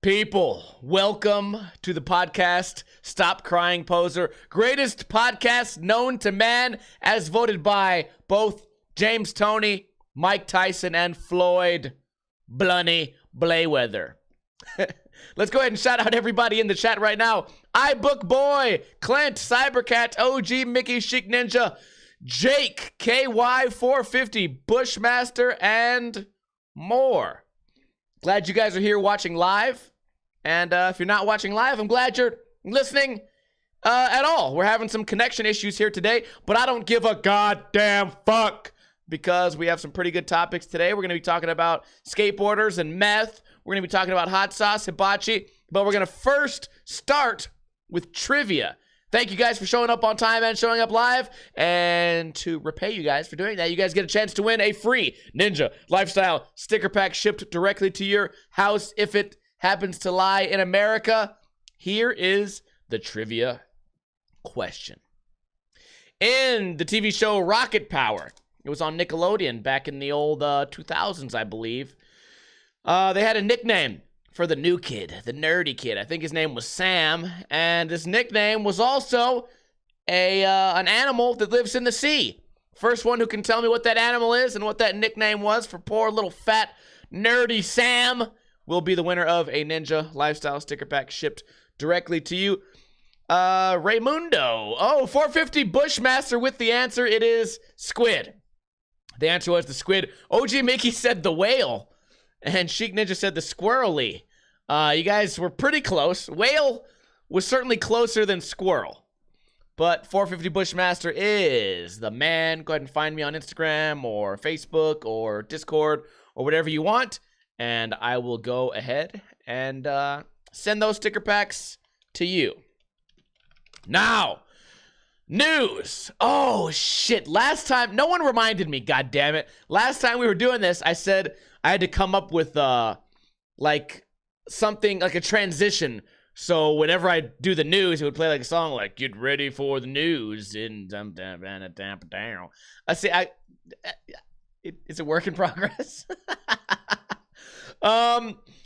People, welcome to the podcast, Stop Crying Poser, greatest podcast known to man as voted by both James Toney, Mike Tyson, and Floyd Blunny Blayweather. Let's go ahead and shout out everybody in the chat right now. iBook Boy, Clint, Cybercat, OG, Mickey, Chic Ninja, Jake, KY450, Bushmaster, and more. Glad you guys are here watching live. And if you're not watching live, I'm glad you're listening at all. We're having some connection issues here today, but I don't give a goddamn fuck because we have some pretty good topics today. We're going to be talking about skateboarders and meth. We're going to be talking about hot sauce, hibachi, but we're going to first start with trivia. Thank you guys for showing up on time and showing up live. And to repay you guys for doing that, you guys get a chance to win a free Ninja Lifestyle sticker pack shipped directly to your house if it happens to lie in America. Here is the trivia question. In the TV show Rocket Power, it was on Nickelodeon back in the old 2000s, I believe. They had a nickname for the new kid, the nerdy kid. I think his name was Sam, and this nickname was also an animal that lives in the sea. First one who can tell me what that animal is and what that nickname was for poor little fat nerdy Sam will be the winner of a Ninja Lifestyle sticker pack shipped directly to you. Raymundo. Oh, 450 Bushmaster with the answer. It is squid. The answer was the squid. OG Mickey said the whale. And Chic Ninja said the squirrely. You guys were pretty close. Whale was certainly closer than squirrel. But 450 Bushmaster is the man. Go ahead and find me on Instagram or Facebook or Discord or whatever you want. And I will go ahead and send those sticker packs to you. Now, news. Oh, shit. Last time, no one reminded me, God damn it. Last time we were doing this, I said I had to come up with, like, something, like a transition. So whenever I do the news, it would play like a song like, get ready for the news in down. I see, it's a work in progress.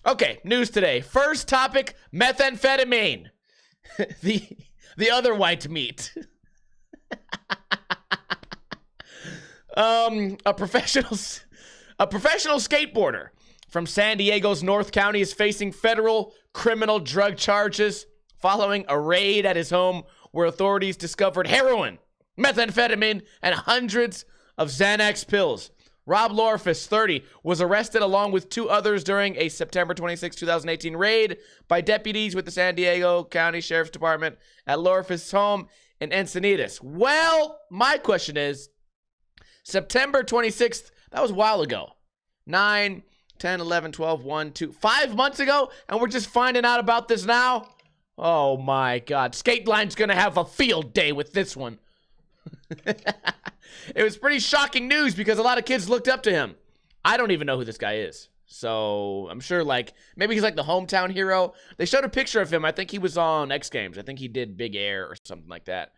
Okay, news today. First topic, methamphetamine. the other white meat. A professional skateboarder from San Diego's North County is facing federal criminal drug charges following a raid at his home where authorities discovered heroin, methamphetamine, and hundreds of Xanax pills. Rob Lorfus, 30, was arrested along with two others during a September 26, 2018 raid by deputies with the San Diego County Sheriff's Department at Lorfus' home in Encinitas. Well, my question is, September 26th, that was a while ago. 9, 10, 11, 12, 1, 2, 5 months ago, and we're just finding out about this now? Oh my God. Skate Line's gonna have a field day with this one. It was pretty shocking news because a lot of kids looked up to him. I don't even know who this guy is. So I'm sure, like, maybe he's like the hometown hero. They showed a picture of him. I think he was on X Games. I think he did Big Air or something like that.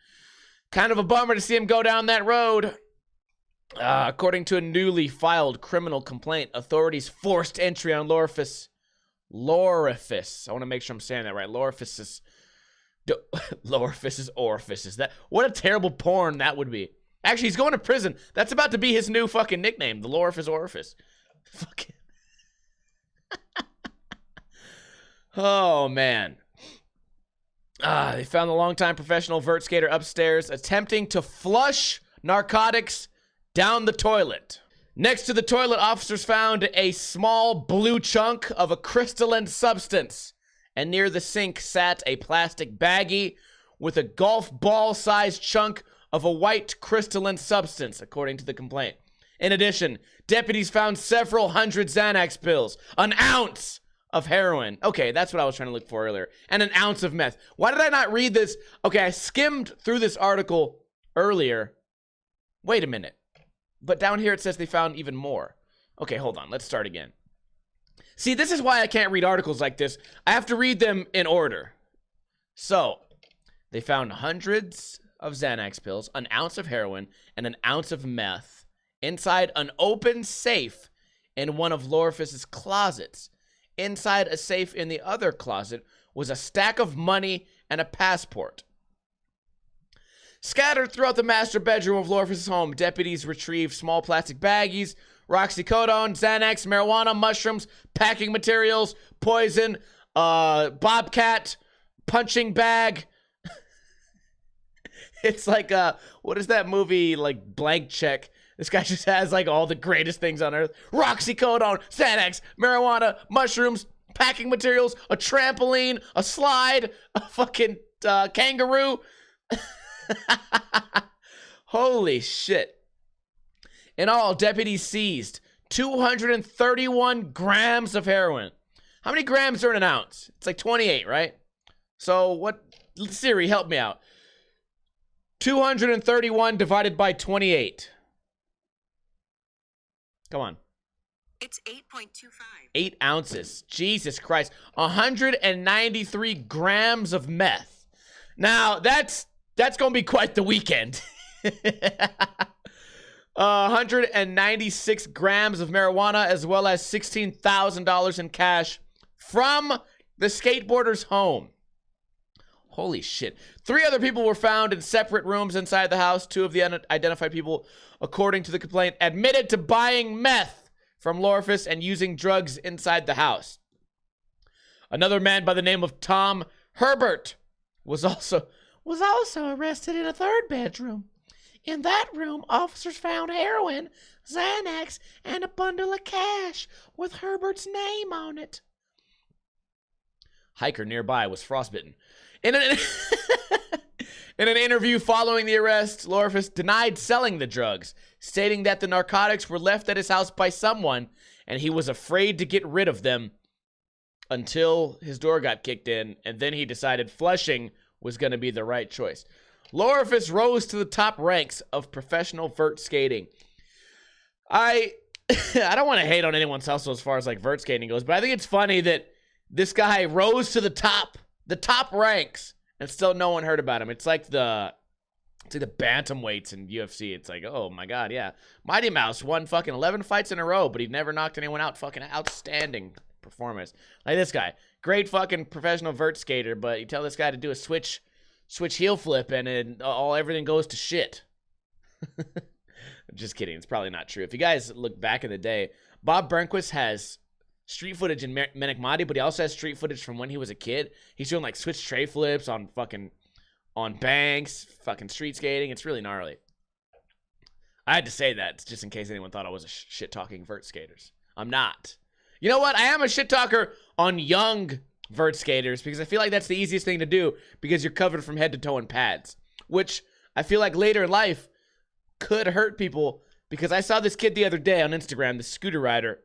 Kind of a bummer to see him go down that road. According to a newly filed criminal complaint, authorities forced entry on Lorfus. I want to make sure I'm saying that right. Lorfus's orifices. That, what a terrible porn that would be. Actually, he's going to prison. That's about to be his new fucking nickname, the Lorfus orifice. Fucking. Oh, man. They found the longtime professional vert skater upstairs attempting to flush narcotics down the toilet. Next to the toilet, officers found a small blue chunk of a crystalline substance. And near the sink sat a plastic baggie with a golf ball-sized chunk of a white crystalline substance, according to the complaint. In addition, deputies found several hundred Xanax pills, an ounce of heroin. Okay, that's what I was trying to look for earlier. And an ounce of meth. Why did I not read this? Okay, I skimmed through this article earlier. Wait a minute. But down here it says they found even more. Okay, hold on. Let's start again. See, this is why I can't read articles like this. I have to read them in order. So, they found hundreds of Xanax pills, an ounce of heroin, and an ounce of meth inside an open safe in one of Lorfus's closets Inside a safe in the other closet was a stack of money and a passport. Scattered throughout the master bedroom of Lorfus' home, deputies retrieved small plastic baggies, roxycodone, Xanax, marijuana, mushrooms, packing materials, poison, bobcat, punching bag. It's like, what is that movie, like, Blank Check? This guy just has, like, all the greatest things on earth. Roxycodone, Xanax, marijuana, mushrooms, packing materials, a trampoline, a slide, a fucking kangaroo. Holy shit. In all, deputies seized 231 grams of heroin. How many grams are in an ounce? It's like 28, right? So what, Siri, help me out. 231 divided by 28. Come on. It's 8.25. 8 ounces. Jesus Christ. 193 grams of meth. Now, that's going to be quite the weekend. 196 grams of marijuana, as well as $16,000 in cash from the skateboarder's home. Holy shit. 3 other people were found in separate rooms inside the house. 2 of the unidentified people, according to the complaint, admitted to buying meth from Lorfus and using drugs inside the house. Another man by the name of Tom Herbert was also arrested in a 3rd bedroom. In that room, officers found heroin, Xanax, and a bundle of cash with Herbert's name on it. Hiker nearby was frostbitten. In an interview following the arrest, Lorfus denied selling the drugs, stating that the narcotics were left at his house by someone and he was afraid to get rid of them until his door got kicked in, and then he decided flushing was going to be the right choice. Lorfus rose to the top ranks of professional vert skating. I don't want to hate on anyone's hustle as far as like vert skating goes, but I think it's funny that this guy rose to the top ranks, and still no one heard about him. It's like the bantamweights in UFC. It's like, oh my god, yeah. Mighty Mouse won fucking 11 fights in a row, but he never knocked anyone out. Fucking outstanding performance. Like this guy, great fucking professional vert skater, but you tell this guy to do a switch heel flip and everything goes to shit. Just kidding. It's probably not true. If you guys look back in the day, Bob Burnquist has street footage in Manic Mighty, but he also has street footage from when he was a kid. He's doing like switch tray flips on banks, fucking street skating. It's really gnarly. I had to say that just in case anyone thought I was a shit talking vert skaters. I'm not. You know what? I am a shit talker on young vert skaters because I feel like that's the easiest thing to do because you're covered from head to toe in pads, which I feel like later in life could hurt people because I saw this kid the other day on Instagram, this scooter rider.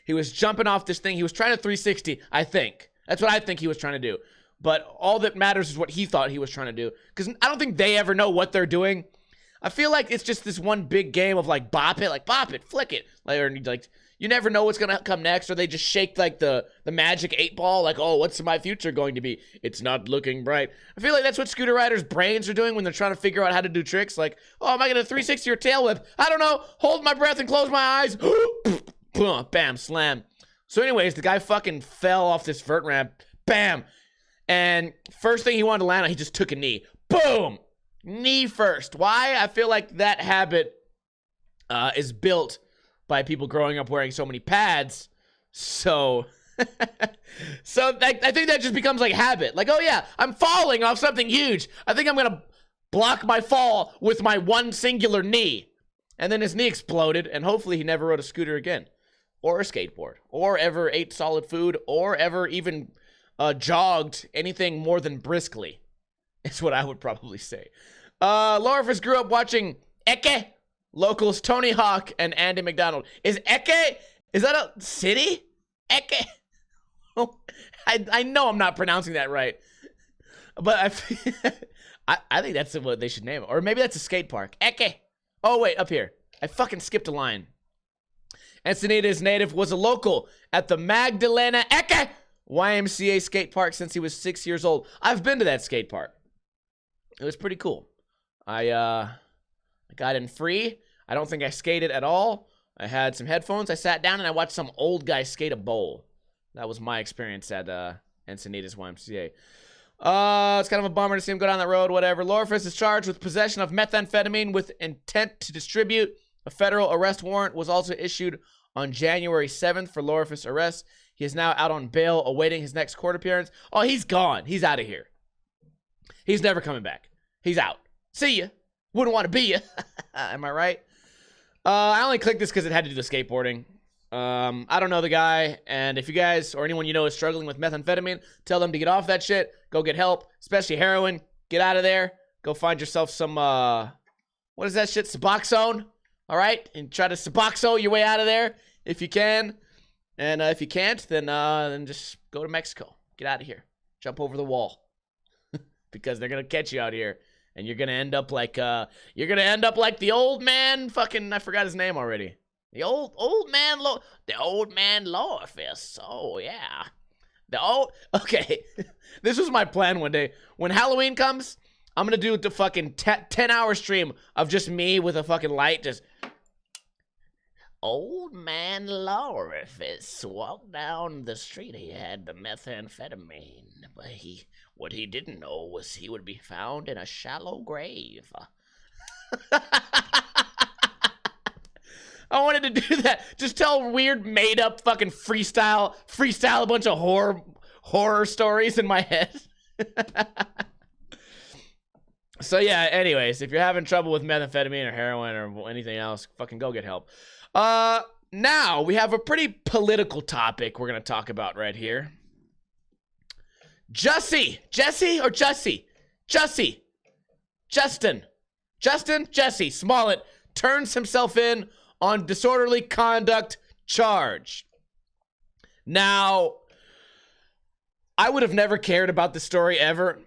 He was jumping off this thing. He was trying to 360, I think. That's what I think he was trying to do. But all that matters is what he thought he was trying to do. Because I don't think they ever know what they're doing. I feel like it's just this one big game of like bop it, flick it. Like you never know what's going to come next. Or they just shake like the magic 8-ball. Like, oh, what's my future going to be? It's not looking bright. I feel like that's what scooter riders' brains are doing when they're trying to figure out how to do tricks. Like, oh, am I going to 360 or tail whip? I don't know. Hold my breath and close my eyes. Bam, slam. So anyways, the guy fucking fell off this vert ramp. Bam. And first thing he wanted to land on, he just took a knee. Boom. Knee first. Why? I feel like that habit is built by people growing up wearing so many pads. So, I think that just becomes like habit. Like, oh yeah, I'm falling off something huge. I think I'm going to block my fall with my one singular knee. And then his knee exploded, and hopefully he never rode a scooter again. Or a skateboard. Or ever ate solid food. Or ever even jogged anything more than briskly. Is what I would probably say. Lorfus grew up watching Eke, locals Tony Hawk and Andy McDonald. Is Eke, is that a city? Eke. I know I'm not pronouncing that right. But I think that's what they should name it. Or maybe that's a skate park. Eke. Oh, wait, up here. I fucking skipped a line. Encinitas native was a local at the Magdalena Eke YMCA skate park since he was 6 years old. I've been to that skate park. It was pretty cool. I got in free. I don't think I skated at all. I had some headphones. I sat down and I watched some old guy skate a bowl. That was my experience at Encinitas YMCA. It's kind of a bummer to see him go down that road, whatever. Lorfus is charged with possession of methamphetamine with intent to distribute. A federal arrest warrant was also issued on January 7th for Lorfus' arrest. He is now out on bail awaiting his next court appearance. Oh, he's gone. He's out of here. He's never coming back. He's out. See ya. Wouldn't want to be ya. Am I right? I only clicked this because it had to do the skateboarding. I don't know the guy, and if you guys or anyone you know is struggling with methamphetamine, tell them to get off that shit. Go get help, especially heroin. Get out of there. Go find yourself some, what is that shit? Suboxone. All right? And try to Suboxone your way out of there if you can. And if you can't, then just go to Mexico. Get out of here. Jump over the wall. Because they're going to catch you out here. And you're going to end up like, the old man fucking, I forgot his name already. The old man Lorfus. Oh, yeah. Okay. This was my plan one day. When Halloween comes, I'm going to do the fucking 10-hour stream of just me with a fucking light. Just, old man Lorfus walked down the street. He had the methamphetamine. But what he didn't know was he would be found in a shallow grave. I wanted to do that. Just tell weird, made-up fucking freestyle a bunch of horror stories in my head. So yeah, anyways, if you're having trouble with methamphetamine or heroin or anything else, fucking go get help. Now we have a pretty political topic we're gonna talk about right here. Jussie Smollett turns himself in on disorderly conduct charge. Now, I would have never cared about this story ever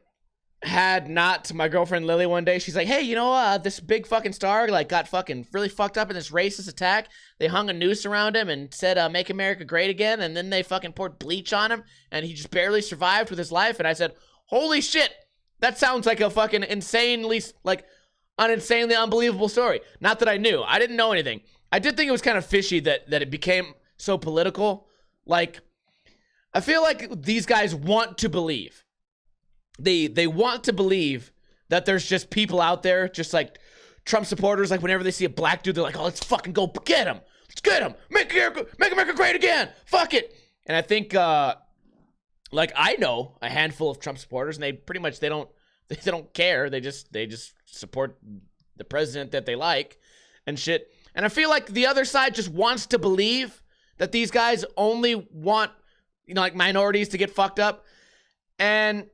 had not my girlfriend Lily one day. She's like, hey, you know, this big fucking star like got fucking really fucked up in this racist attack. They hung a noose around him and said, make America great again. And then they fucking poured bleach on him and he just barely survived with his life. And I said, holy shit, that sounds like a fucking insanely, like an insanely unbelievable story. Not that I knew. I didn't know anything. I did think it was kind of fishy that it became so political. Like, I feel like these guys want to believe. They want to believe that there's just people out there, just like Trump supporters, like whenever they see a black dude, they're like, oh, let's fucking go get him. Let's get him. Make America great again. Fuck it. And I think, like, I know a handful of Trump supporters, and they pretty much, they don't care. They just support the president that they like and shit. And I feel like the other side just wants to believe that these guys only want, you know, like minorities to get fucked up. And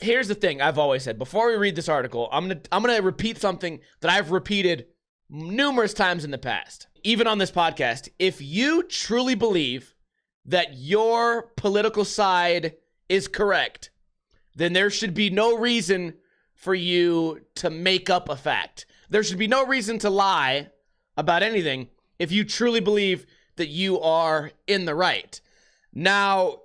here's the thing I've always said. Before we read this article, I'm gonna repeat something that I've repeated numerous times in the past, even on this podcast. If you truly believe that your political side is correct, then there should be no reason for you to make up a fact. There should be no reason to lie about anything if you truly believe that you are in the right. Now,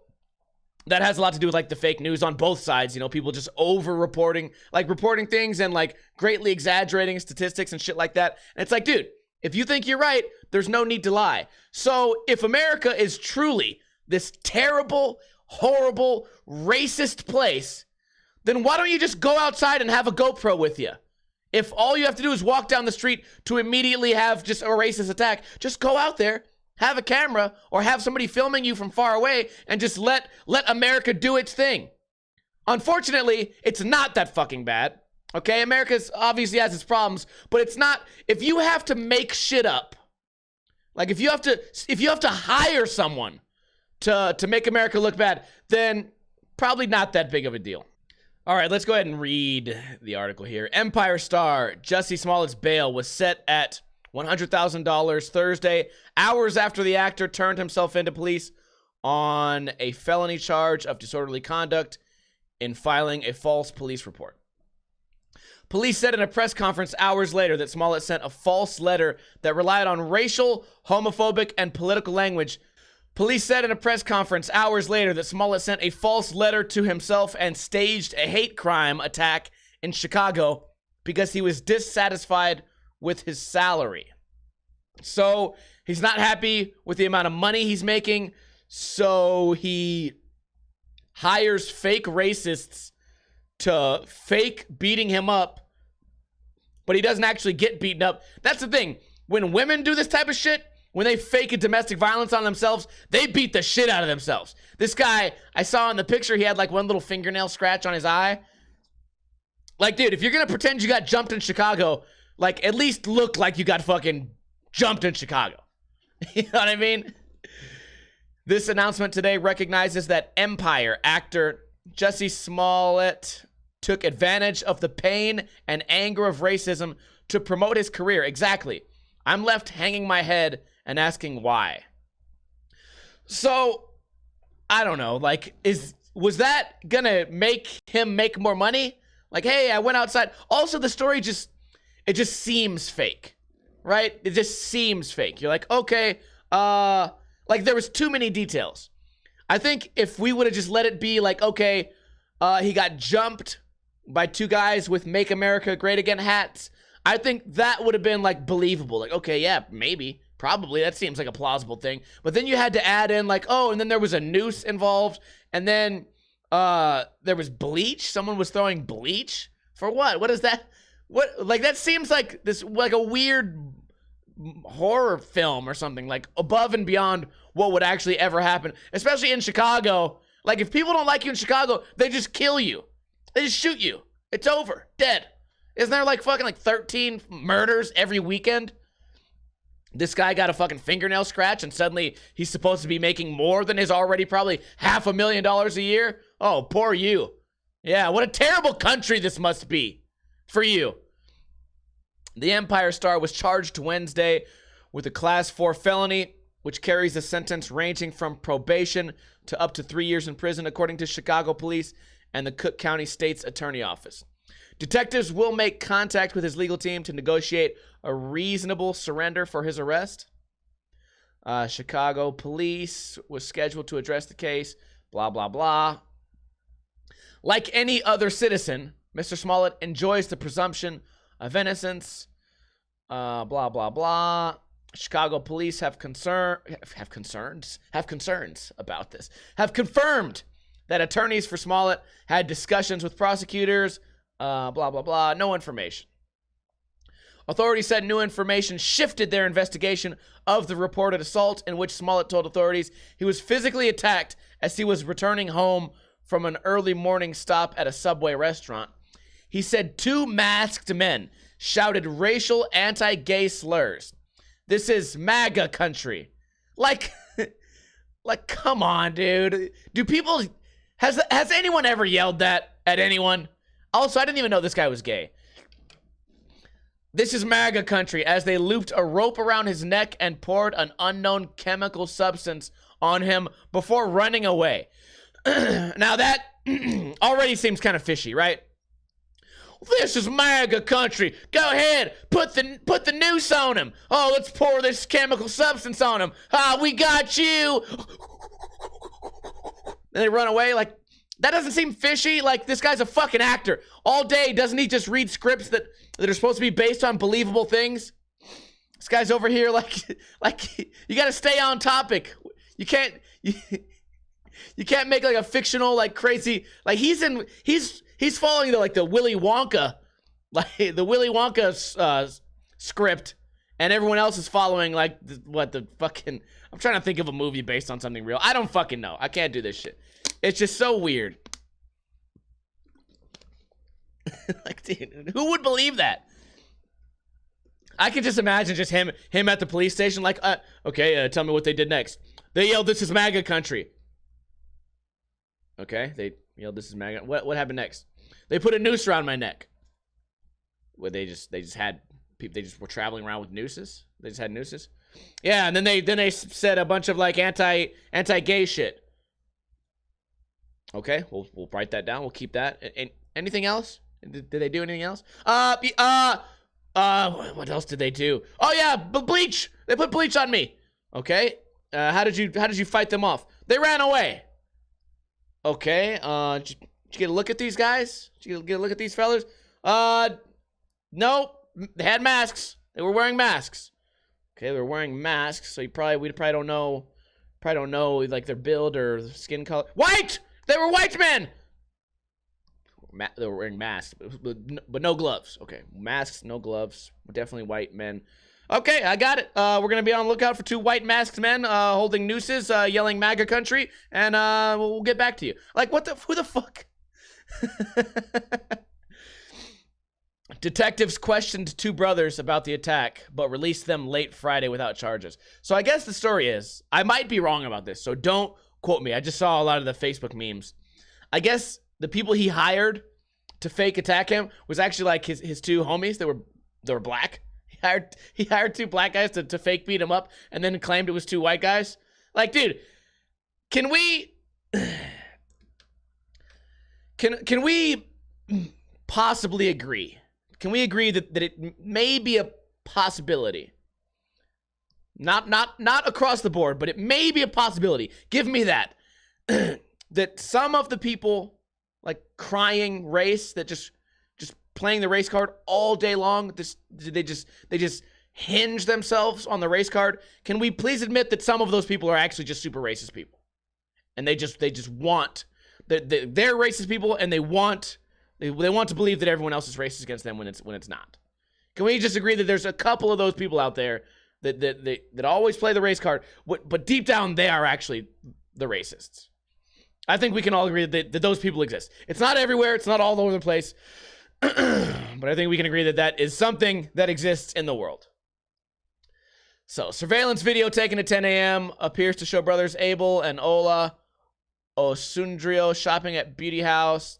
that has a lot to do with like the fake news on both sides, you know, people just over-reporting, like reporting things and like greatly exaggerating statistics and shit like that. And it's like, dude, if you think you're right, there's no need to lie. So if America is truly this terrible, horrible, racist place, then why don't you just go outside and have a GoPro with you? If all you have to do is walk down the street to immediately have just a racist attack, just go out there, have a camera, or have somebody filming you from far away and just let America do its thing. Unfortunately, it's not that fucking bad. Okay, America's obviously has its problems, but it's not. If you have to make shit up, like if you have to hire someone to make America look bad, then probably not that big of a deal. All right, let's go ahead and read the article here. Empire star Jussie Smollett's bail was set at $100,000 Thursday, hours after the actor turned himself into police on a felony charge of disorderly conduct in filing a false police report. Police said in a press conference hours later that Smollett sent a false letter that relied on racial, homophobic, and political language. Police said in a press conference hours later that Smollett sent a false letter to himself and staged a hate crime attack in Chicago because he was dissatisfied with his salary. So he's not happy with the amount of money he's making. So he hires fake racists to fake beating him up, but he doesn't actually get beaten up. That's the thing. When women do this type of shit, when they fake a domestic violence on themselves, they beat the shit out of themselves. This guy, I saw in the picture, he had like one little fingernail scratch on his eye. Like, dude, if you're gonna pretend you got jumped in Chicago, like, at least look like you got fucking jumped in Chicago. You know what I mean? This announcement today recognizes that Empire actor Jussie Smollett took advantage of the pain and anger of racism to promote his career. Exactly. I'm left hanging my head and asking why. So, I don't know, like, was that gonna make him make more money? Like, hey, I went outside. Also, the story just seems fake, right? It just seems fake. You're like, okay, like there was too many details. I think if we would have just let it be like, okay, he got jumped by two guys with Make America Great Again hats, I think that would have been like believable. Like, okay, yeah, maybe, probably. That seems like a plausible thing. But then you had to add in like, oh, and then there was a noose involved. And then there was bleach. Someone was throwing bleach for what? What is that? What, like, that seems like this, like a weird horror film or something, like above and beyond what would actually ever happen, especially in Chicago. Like, if people don't like you in Chicago, they just kill you. They just shoot you. It's over. Dead. Isn't there like fucking like 13 murders every weekend? This guy got a fucking fingernail scratch and suddenly he's supposed to be making more than his already probably $500,000 a year? Oh, poor you. Yeah, what a terrible country this must be for you. The Empire star was charged Wednesday with a Class 4 felony, which carries a sentence ranging from probation to up to 3 years in prison, according to Chicago police and the Cook County State's Attorney Office. Detectives will make contact with his legal team to negotiate a reasonable surrender for his arrest. Chicago police was scheduled to address the case, blah, blah, blah. Like any other citizen, Mr. Smollett enjoys the presumption of innocence, blah, blah, blah. Chicago police have concerns about this. Have confirmed that attorneys for Smollett had discussions with prosecutors, blah, blah, blah. No information. Authorities said new information shifted their investigation of the reported assault, in which Smollett told authorities he was physically attacked as he was returning home from an early morning stop at a Subway restaurant. He said two masked men shouted racial anti-gay slurs. This is MAGA country. Like, come on, dude. Do people, has anyone ever yelled that at anyone? Also, I didn't even know this guy was gay. This is MAGA country, as they looped a rope around his neck and poured an unknown chemical substance on him before running away. Now that already seems kind of fishy, right? This is MAGA country. Go ahead, put the noose on him. Oh, let's pour this chemical substance on him. Ah, we got you. And they run away. Like, that doesn't seem fishy. Like, this guy's a fucking actor. All day, doesn't he just read scripts that are supposed to be based on believable things? This guy's over here like you gotta stay on topic. You can't make like a fictional, like crazy, like he's following the Willy Wonka, like the Willy Wonka script, and everyone else is following like the fucking, I'm trying to think of a movie based on something real. I don't fucking know. I can't do this shit. It's just so weird. Like, dude, who would believe that? I could just imagine just him at the police station, like, okay, tell me what they did next. They yelled, "This is MAGA country." Okay, they yelled, "This is MAGA." What happened next? They put a noose around my neck. Well, they just had people. They just were traveling around with nooses. They just had nooses. Yeah, and then they said a bunch of like anti-gay shit. Okay, we'll write that down. We'll keep that. And anything else? Did they do anything else? What else did they do? Oh yeah, bleach. They put bleach on me. Okay. How did you fight them off? They ran away. Okay. Did you get a look at these guys? Did you get a look at these fellas? Nope. They had masks. They were wearing masks. Okay, they were wearing masks, so we probably don't know Probably don't know like their build or skin color. White! They were white men! They were wearing masks, but no gloves. Okay, masks, no gloves. Definitely white men. Okay, I got it. We're going to be on the lookout for 2 white masked men holding nooses, yelling MAGA country, and we'll get back to you. Like, who the fuck? Detectives questioned 2 brothers about the attack, but released them late Friday without charges. So I guess the story is, I might be wrong about this, so don't quote me. I just saw a lot of the Facebook memes. I guess the people he hired to fake attack him was actually like his 2 homies. They were black. He hired 2 black guys to fake beat him up and then claimed it was 2 white guys. Like, dude, can we possibly agree? Can we agree that it may be a possibility? Not across the board, but it may be a possibility. Give me that. That some of the people like crying race, that just playing the race card all day long, they just hinge themselves on the race card. Can we please admit that some of those people are actually just super racist people, and they just want they're racist people, and they want to believe that everyone else is racist against them when it's not. Can we just agree that there's a couple of those people out there that always play the race card, but deep down they are actually the racists? I think we can all agree that those people exist. It's not everywhere. It's not all over the place. But I think we can agree that that is something that exists in the world. So, surveillance video taken at 10 a.m. appears to show brothers Abel and Ola Osundrio shopping at Beauty House.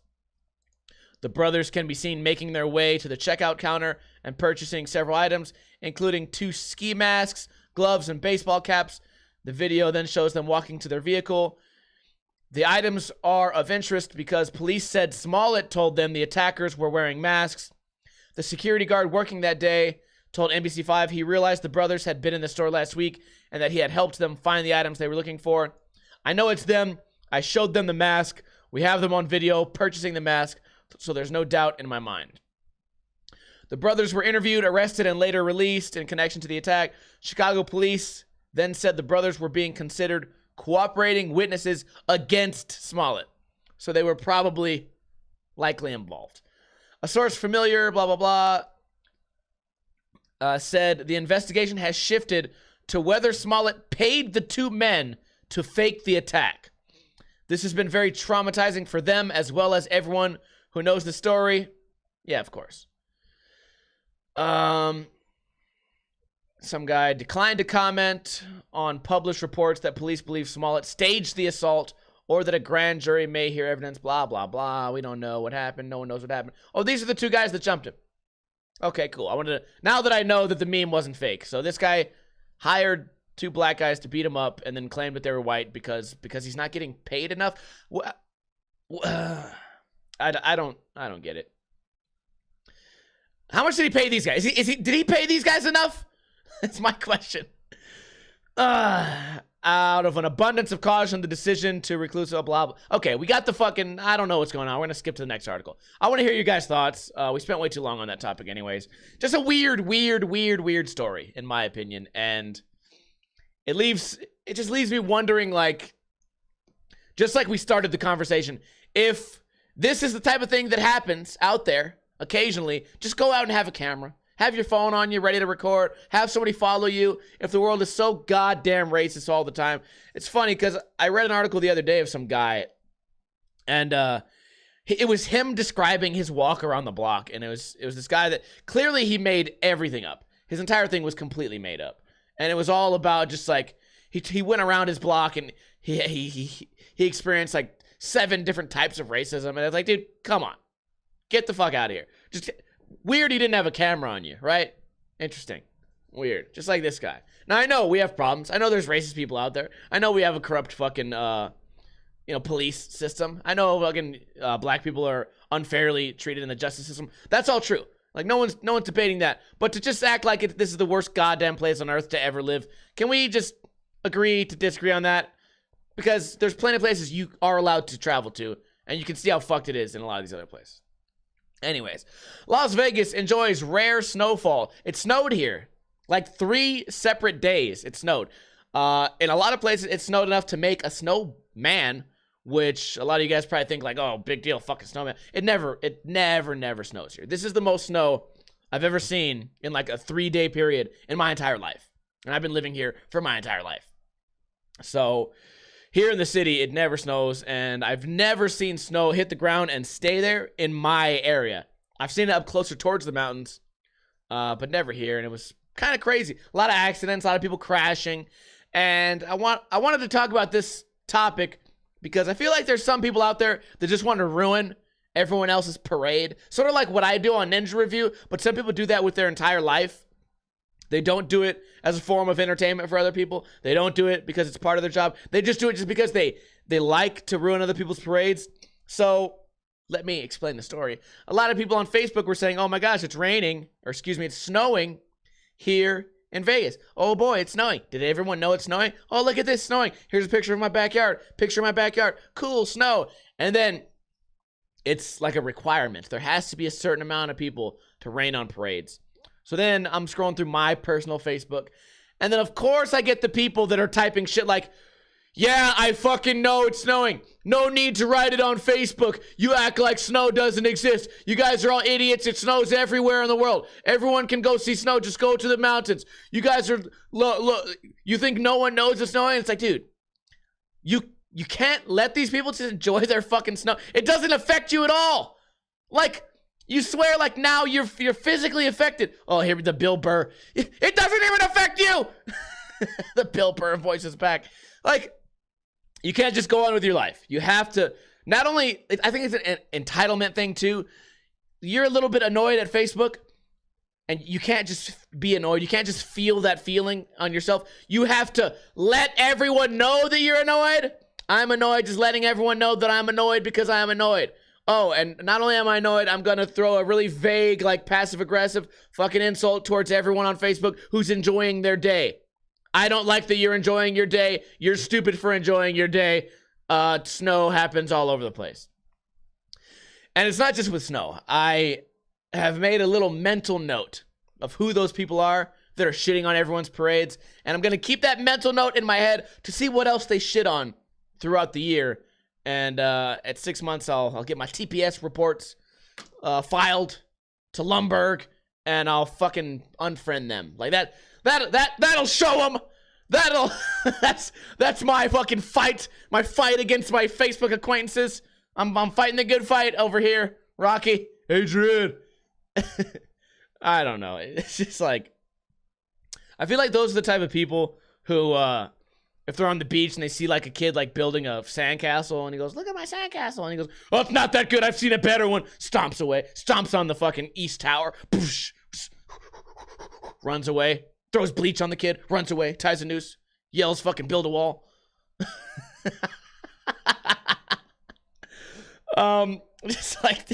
The brothers can be seen making their way to the checkout counter and purchasing several items, including 2 ski masks, gloves, and baseball caps. The video then shows them walking to their vehicle. The items are of interest because police said Smollett told them the attackers were wearing masks. The security guard working that day told NBC5 he realized the brothers had been in the store last week and that he had helped them find the items they were looking for. I know it's them. I showed them the mask. We have them on video purchasing the mask, so there's no doubt in my mind. The brothers were interviewed, arrested, and later released in connection to the attack. Chicago police then said the brothers were being considered cooperating witnesses against Smollett. So they were probably likely involved. A source familiar, blah, blah, blah, said the investigation has shifted to whether Smollett paid the 2 men to fake the attack. This has been very traumatizing for them as well as everyone who knows the story. Yeah, of course. Some guy declined to comment on published reports that police believe Smollett staged the assault or that a grand jury may hear evidence, blah, blah, blah. We don't know what happened. No one knows what happened. Oh, these are the 2 guys that jumped him. Okay, cool. Now that I know that the meme wasn't fake. So this guy hired 2 black guys to beat him up and then claimed that they were white because he's not getting paid enough. I don't get it. How much did he pay these guys? Did he pay these guys enough? That's my question. Out of an abundance of caution, the decision to recluse, blah, blah. Okay, we got the fucking, I don't know what's going on. We're going to skip to the next article. I want to hear your guys' thoughts. We spent way too long on that topic anyways. Just a weird story, in my opinion. And it just leaves me wondering, like, just like we started the conversation, if this is the type of thing that happens out there occasionally, just go out and have a camera. Have your phone on you, ready to record. Have somebody follow you. If the world is so goddamn racist all the time. It's funny because I read an article the other day of some guy, and it was him describing his walk around the block, and it was this guy that clearly he made everything up. His entire thing was completely made up, and it was all about just like he went around his block and he experienced like 7 different types of racism, and it's like, dude, come on, get the fuck out of here. Just weird he didn't have a camera on you, right? Interesting. Weird. Just like this guy. Now, I know we have problems. I know there's racist people out there. I know we have a corrupt fucking, police system. I know fucking black people are unfairly treated in the justice system. That's all true. Like, no one's debating that. But to just act like this is the worst goddamn place on earth to ever live, can we just agree to disagree on that? Because there's plenty of places you are allowed to travel to, and you can see how fucked it is in a lot of these other places. Anyways, Las Vegas enjoys rare snowfall. It snowed here. Like 3 separate days it snowed. In a lot of places, it snowed enough to make a snowman, which a lot of you guys probably think like, oh, big deal, fucking snowman. It never snows here. This is the most snow I've ever seen in like a 3-day period in my entire life. And I've been living here for my entire life. So here in the city, it never snows, and I've never seen snow hit the ground and stay there in my area. I've seen it up closer towards the mountains, but never here, and it was kind of crazy. A lot of accidents, a lot of people crashing, and I wanted to talk about this topic because I feel like there's some people out there that just want to ruin everyone else's parade, sort of like what I do on Ninja Review, but some people do that with their entire life. They don't do it as a form of entertainment for other people. They don't do it because it's part of their job. They just do it just because they like to ruin other people's parades. So let me explain the story. A lot of people on Facebook were saying, oh my gosh, it's raining, or excuse me, it's snowing here in Vegas. Oh boy, it's snowing. Did everyone know it's snowing? Oh, look at this, snowing. Here's a picture of my backyard. Picture of my backyard. Cool, snow. And then it's like a requirement. There has to be a certain amount of people to rain on parades. So then I'm scrolling through my personal Facebook, and then of course I get the people that are typing shit like, yeah, I fucking know it's snowing. No need to write it on Facebook. You act like snow doesn't exist. You guys are all idiots. It snows everywhere in the world. Everyone can go see snow. Just go to the mountains. You guys are, look, you think no one knows it's snowing? It's like, dude, you can't let these people just enjoy their fucking snow. It doesn't affect you at all. Like, you swear like now you're physically affected. Oh, here the Bill Burr. It doesn't even affect you. The Bill Burr voice is back. Like, you can't just go on with your life. You have to, not only, I think it's an entitlement thing too. You're a little bit annoyed at Facebook, and you can't just be annoyed. You can't just feel that feeling on yourself. You have to let everyone know that you're annoyed. I'm annoyed, just letting everyone know that I'm annoyed because I am annoyed. Oh, and not only am I annoyed, I'm gonna throw a really vague, like passive-aggressive fucking insult towards everyone on Facebook who's enjoying their day. I don't like that you're enjoying your day. You're stupid for enjoying your day. Snow happens all over the place. And it's not just with snow. I have made a little mental note of who those people are that are shitting on everyone's parades. And I'm gonna keep that mental note in my head to see what else they shit on throughout the year. And at 6 months, I'll get my TPS reports filed to Lumberg, and I'll fucking unfriend them. Like that'll show them. That's my fucking fight. My fight against my Facebook acquaintances. I'm fighting the good fight over here, Rocky. Adrian. I don't know. It's just like, I feel like those are the type of people who if they're on the beach and they see like a kid like building a sandcastle, and he goes, look at my sandcastle, and he goes, oh, it's not that good, I've seen a better one. Stomps away, stomps on the fucking east tower, runs away, throws bleach on the kid, runs away, ties a noose, yells fucking build a wall. Just like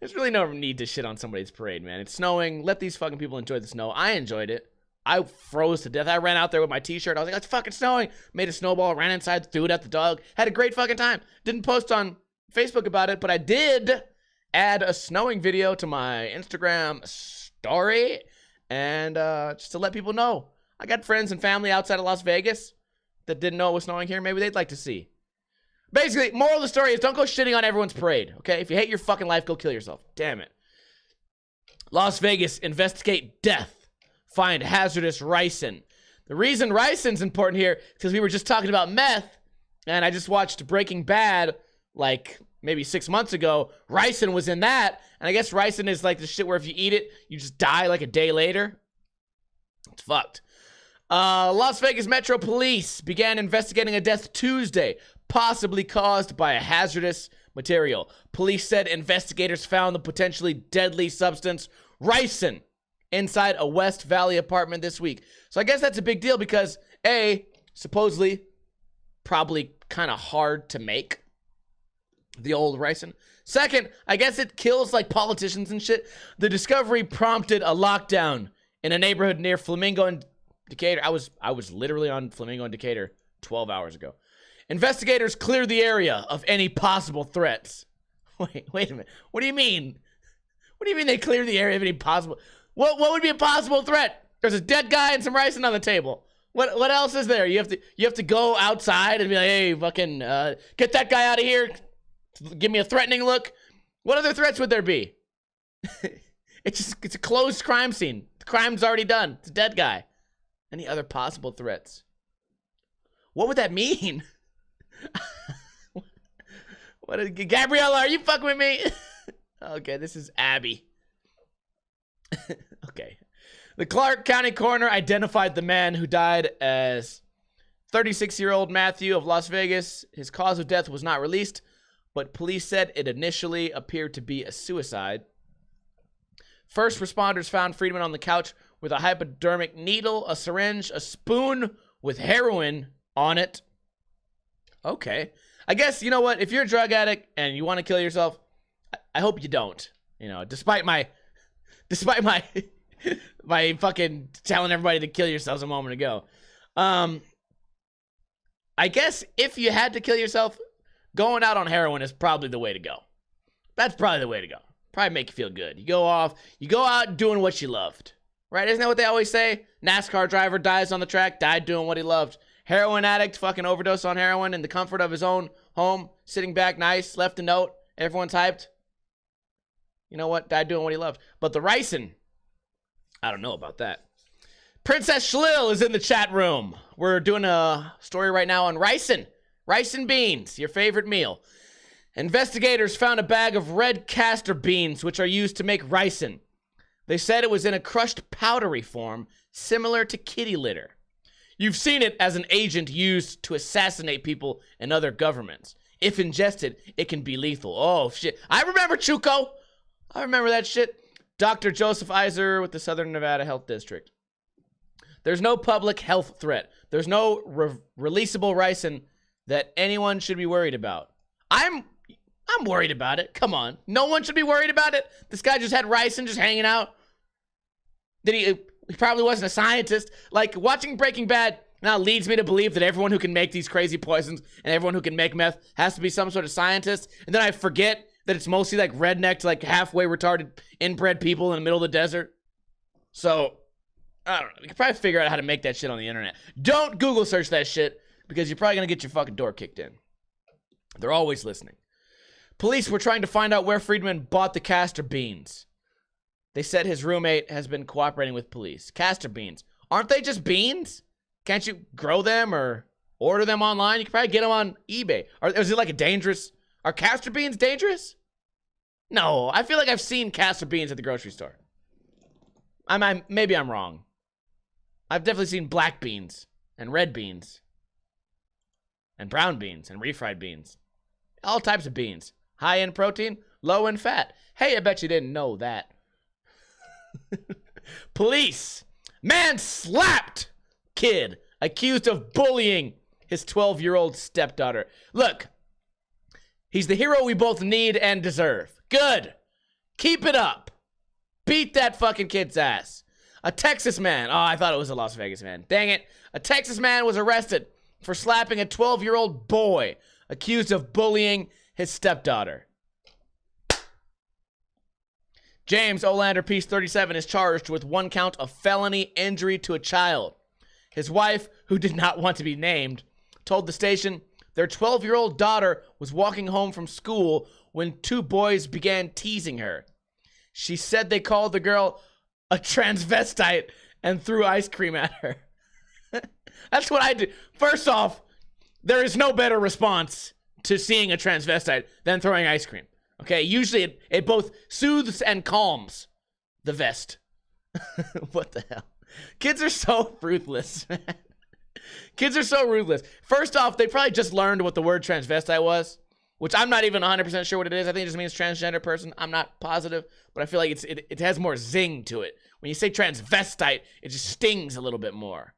there's really no need to shit on somebody's parade, man. It's snowing. Let these fucking people enjoy the snow. I enjoyed it. I froze to death. I ran out there with my t-shirt. I was like, it's fucking snowing. Made a snowball, ran inside, threw it at the dog. Had a great fucking time. Didn't post on Facebook about it, but I did add a snowing video to my Instagram story. And just to let people know. I got friends and family outside of Las Vegas that didn't know it was snowing here. Maybe they'd like to see. Basically, moral of the story is don't go shitting on everyone's parade, okay? If you hate your fucking life, go kill yourself. Damn it. Las Vegas, investigate death. Find hazardous ricin. The reason ricin's important here is because we were just talking about meth, and I just watched Breaking Bad like maybe 6 months ago. Ricin was in that, and I guess ricin is like the shit where if you eat it, you just die like a day later. It's fucked. Las Vegas Metro Police began investigating a death Tuesday, possibly caused by a hazardous material. Police said investigators found the potentially deadly substance ricin inside a West Valley apartment this week. So I guess that's a big deal because A, supposedly probably kind of hard to make, the old ricin. Second, I guess it kills like politicians and shit. The discovery prompted a lockdown in a neighborhood near Flamingo and Decatur. I was literally on Flamingo and Decatur 12 hours ago. Investigators cleared the area of any possible threats. Wait a minute. What do you mean? What do you mean they cleared the area of any possible? What would be a possible threat? There's a dead guy and some ricin on the table. What else is there? You have to go outside and be like, hey, fucking get that guy out of here. Give me a threatening look. What other threats would there be? It's a closed crime scene. The crime's already done. It's a dead guy. Any other possible threats? What would that mean? Gabriella, are you fucking with me? Okay, this is Abby. Okay. The Clark County coroner identified the man who died as 36-year-old Matthew of Las Vegas. His cause of death was not released, but police said it initially appeared to be a suicide. First responders found Friedman on the couch with a hypodermic needle, a syringe, a spoon with heroin on it. Okay. I guess, you know what? If you're a drug addict and you want to kill yourself, I hope you don't. You know, despite my my fucking telling everybody to kill yourselves a moment ago. I guess if you had to kill yourself, going out on heroin is probably the way to go. That's probably the way to go. Probably make you feel good. You go out doing what you loved. Right? Isn't that what they always say? NASCAR driver dies on the track, died doing what he loved. Heroin addict fucking overdose on heroin in the comfort of his own home, sitting back nice, left a note, everyone's hyped. You know what? Died doing what he loved. But the ricin', I don't know about that. Princess Schlil is in the chat room. We're doing a story right now on ricin'. Ricin' beans, your favorite meal. Investigators found a bag of red castor beans, which are used to make ricin'. They said it was in a crushed powdery form, similar to kitty litter. You've seen it as an agent used to assassinate people in other governments. If ingested, it can be lethal. Oh, shit. I remember Chuco. I remember that shit. Dr. Joseph Iser with the Southern Nevada Health District. There's no public health threat. There's no releasable ricin that anyone should be worried about. I'm worried about it. Come on. No one should be worried about it. This guy just had ricin just hanging out. He probably wasn't a scientist. Like, watching Breaking Bad now leads me to believe that everyone who can make these crazy poisons and everyone who can make meth has to be some sort of scientist. And then I forget that it's mostly like rednecked, like halfway retarded, inbred people in the middle of the desert. So, I don't know. You can probably figure out how to make that shit on the internet. Don't Google search that shit because you're probably going to get your fucking door kicked in. They're always listening. Police were trying to find out where Friedman bought the castor beans. They said his roommate has been cooperating with police. Castor beans. Aren't they just beans? Can't you grow them or order them online? You can probably get them on eBay. Or is it like a dangerous... Are castor beans dangerous? No, I feel like I've seen castor beans at the grocery store. Maybe I'm wrong. I've definitely seen black beans and red beans and brown beans and refried beans. All types of beans. High in protein, low in fat. Hey, I bet you didn't know that. Police. Man slapped kid accused of bullying his 12-year-old stepdaughter. Look, he's the hero we both need and deserve. Good. Keep it up. Beat that fucking kid's ass. A Texas man. Oh, I thought it was a Las Vegas man. Dang it. A Texas man was arrested for slapping a 12-year-old boy accused of bullying his stepdaughter. James Olander, Peace 37, is charged with 1 count of felony injury to a child. His wife, who did not want to be named, told the station their 12-year-old daughter was walking home from school when 2 boys began teasing her. She said they called the girl a transvestite and threw ice cream at her. That's what I do. First off, there is no better response to seeing a transvestite than throwing ice cream. Okay, usually it both soothes and calms the vest. What the hell? Kids are so ruthless, man. Kids are so ruthless. First off, they probably just learned what the word transvestite was, which I'm not even 100% sure what it is. I think it just means transgender person. I'm not positive, but I feel like it has more zing to it. When you say transvestite, it just stings a little bit more.